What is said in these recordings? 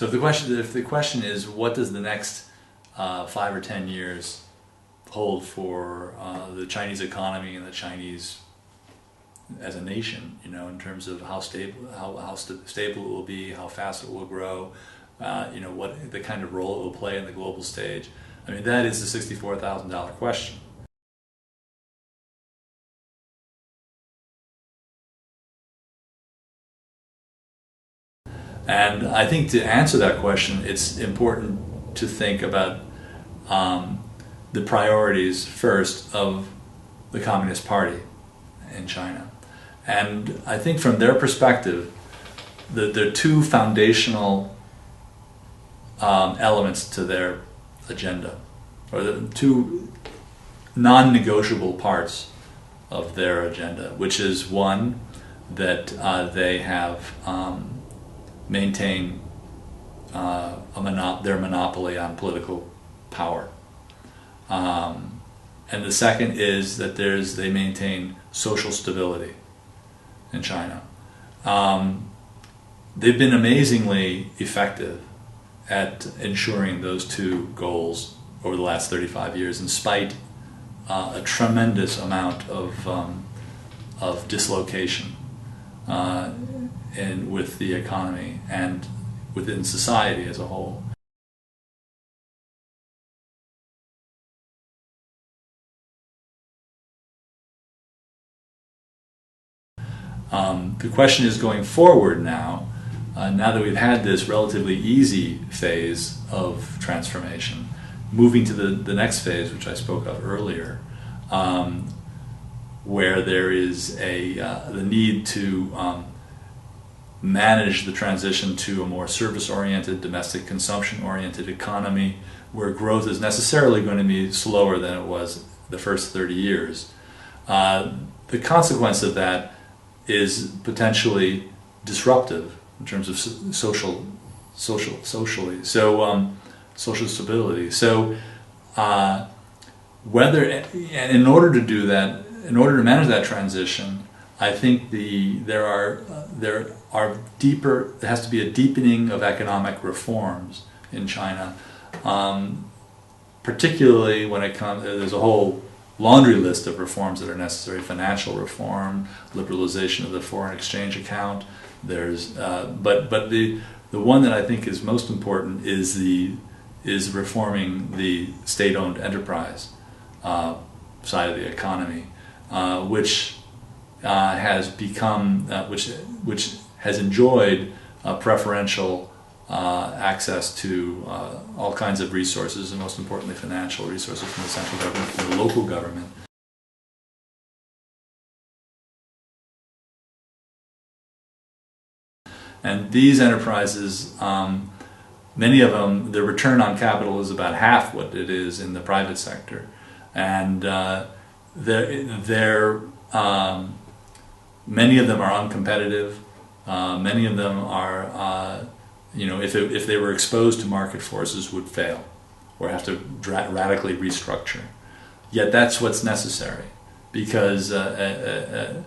So if the question is, what does the next 5 or 10 years hold for the Chinese economy and the Chinese as a nation, in terms of how stable it will be, how fast it will grow, what the kind of role it will play in the global stage. I mean, that is the $64,000 question. And I think to answer that question, it's important to think about the priorities first of the Communist Party in China. And I think from their perspective, there are two foundational elements to their agenda, or the two non-negotiable parts of their agenda, which is one, that they have maintained their monopoly on political power. And the second is that they maintain social stability in China. They've been amazingly effective at ensuring those two goals over the last 35 years, in spite a tremendous amount of dislocation with the economy and within society as a whole. The question is, going forward now that we've had this relatively easy phase of transformation, moving to the next phase, which I spoke of earlier, where there is the need to manage the transition to a more service-oriented, domestic consumption-oriented economy, where growth is necessarily going to be slower than it was the first 30 years. The consequence of that is potentially disruptive in terms of social stability. So in order to do that, in order to manage that transition, I think there has to be a deepening of economic reforms in China, particularly when it comes. There's a whole laundry list of reforms that are necessary: financial reform, liberalization of the foreign exchange account. But the one that I think is most important is reforming the state-owned enterprise side of the economy, which has become which has enjoyed preferential access to all kinds of resources, and most importantly financial resources, from the central government, from the local government. And these enterprises, many of them, their return on capital is about half what it is in the private sector, and many of them are uncompetitive. Many of them are, if they were exposed to market forces, would fail or have to radically restructure. Yet that's what's necessary, because the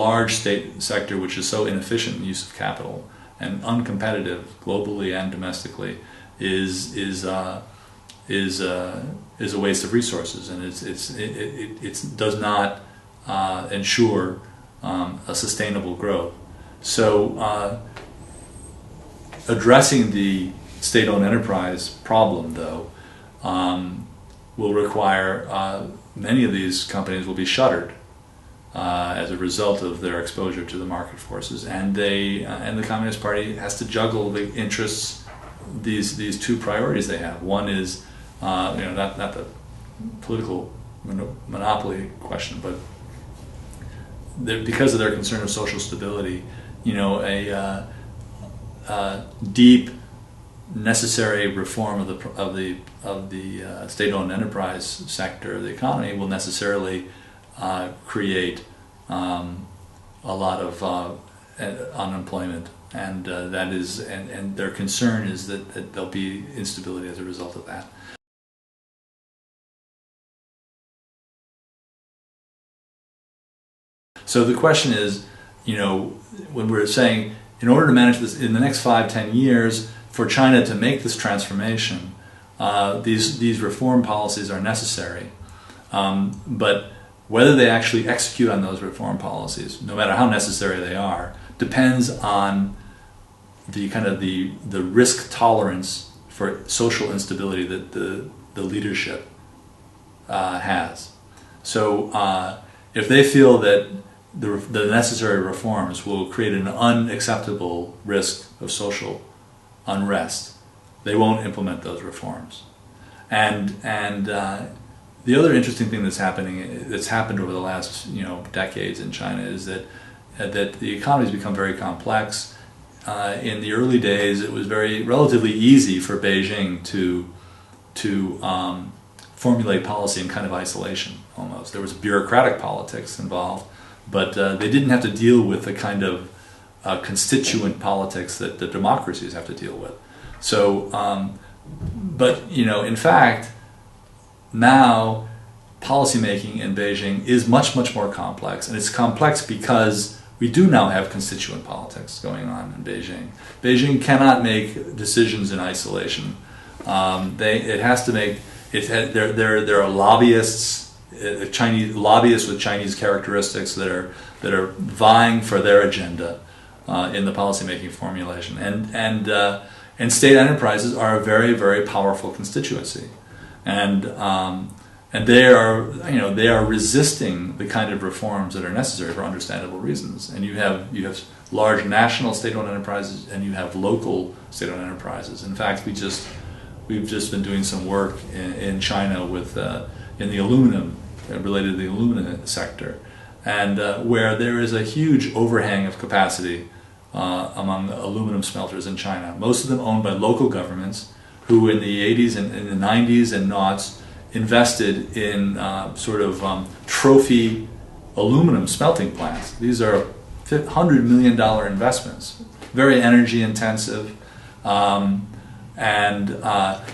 large state sector, which is so inefficient in use of capital and uncompetitive globally and domestically, is a waste of resources, and it does not ensure a sustainable growth. So addressing the state-owned enterprise problem, though, will require many of these companies will be shuttered as a result of their exposure to the market forces, and the Communist Party has to juggle the interests, these two priorities they have. One is not the political monopoly question, but because of their concern of social stability, a deep, necessary reform of the state-owned enterprise sector of the economy will necessarily create a lot of unemployment, and their concern is that there'll be instability as a result of that. So the question is, when we're saying in order to manage this in the next 5-10 years, for China to make this transformation, these reform policies are necessary. But whether they actually execute on those reform policies, no matter how necessary they are, depends on the risk tolerance for social instability that the leadership has. So if they feel that the necessary reforms will create an unacceptable risk of social unrest, they won't implement those reforms. And the other interesting thing that's happened over the last decades in China is that the economy's become very complex. In the early days, it was relatively easy for Beijing to formulate policy in kind of isolation almost. There was bureaucratic politics involved, but they didn't have to deal with the kind of constituent politics that the democracies have to deal with. So, but in fact, now policymaking in Beijing is much, much more complex, and it's complex because we do now have constituent politics going on in Beijing. Beijing cannot make decisions in isolation. It has to make. There are lobbyists, Chinese lobbyists with Chinese characteristics that are vying for their agenda in the policymaking formulation, and state enterprises are a very, very powerful constituency, and they are resisting the kind of reforms that are necessary for understandable reasons. And you have large national state-owned enterprises, and you have local state-owned enterprises. In fact, we've just been doing some work in China with in the aluminum related to the aluminum sector, and where there is a huge overhang of capacity among aluminum smelters in China. Most of them owned by local governments, who in the 80s and in the 90s and noughts invested in trophy aluminum smelting plants. These are $100 million investments, very energy intensive, and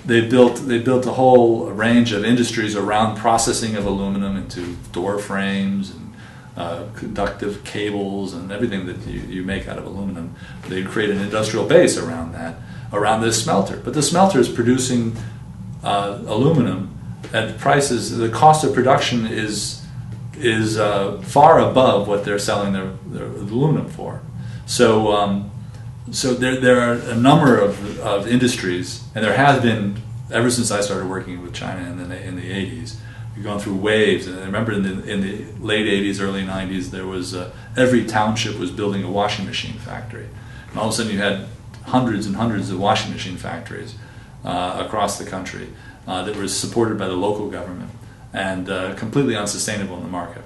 they built a whole range of industries around processing of aluminum into door frames and conductive cables and everything that you make out of aluminum. They create an industrial base around this smelter. But the smelter is producing aluminum at prices. The cost of production is far above what they're selling their aluminum for. So there are a number of industries, and there has been ever since I started working with China in the 80s. We've gone through waves, and I remember in the late 80s, early 90s, there was every township was building a washing machine factory, and all of a sudden you had hundreds and hundreds of washing machine factories across the country that were supported by the local government and completely unsustainable in the market.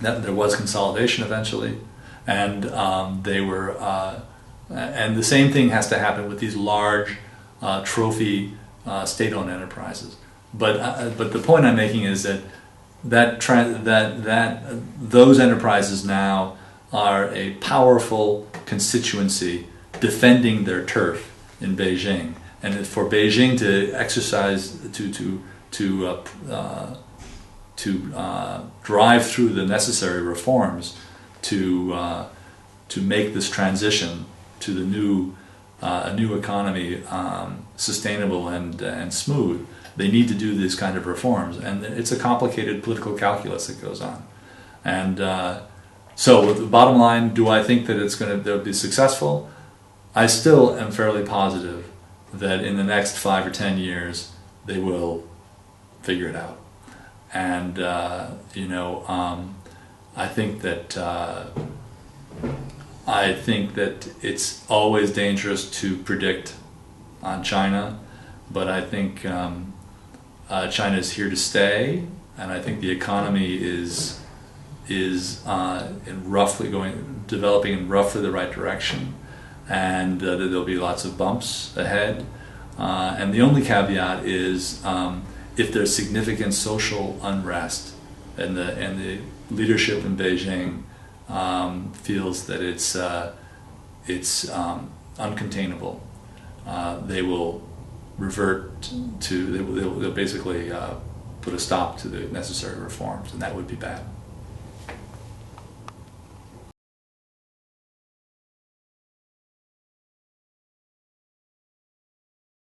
There was consolidation eventually, and they were, and the same thing has to happen with these large trophy state-owned enterprises. But the point I'm making is that those enterprises now are a powerful constituency defending their turf in Beijing, and for Beijing to exercise to drive through the necessary reforms to make this transition to the new economy sustainable and smooth. They need to do these kind of reforms, and it's a complicated political calculus that goes on. And so, the bottom line: do I think that they'll be successful? I still am fairly positive that in the next 5 or 10 years they will figure it out. And I think that it's always dangerous to predict on China, but I think China is here to stay, and I think the economy is developing in roughly the right direction, and that there'll be lots of bumps ahead. And the only caveat is if there's significant social unrest, and the leadership in Beijing feels that it's uncontainable, they will revert to. They'll basically put a stop to the necessary reforms, and that would be bad.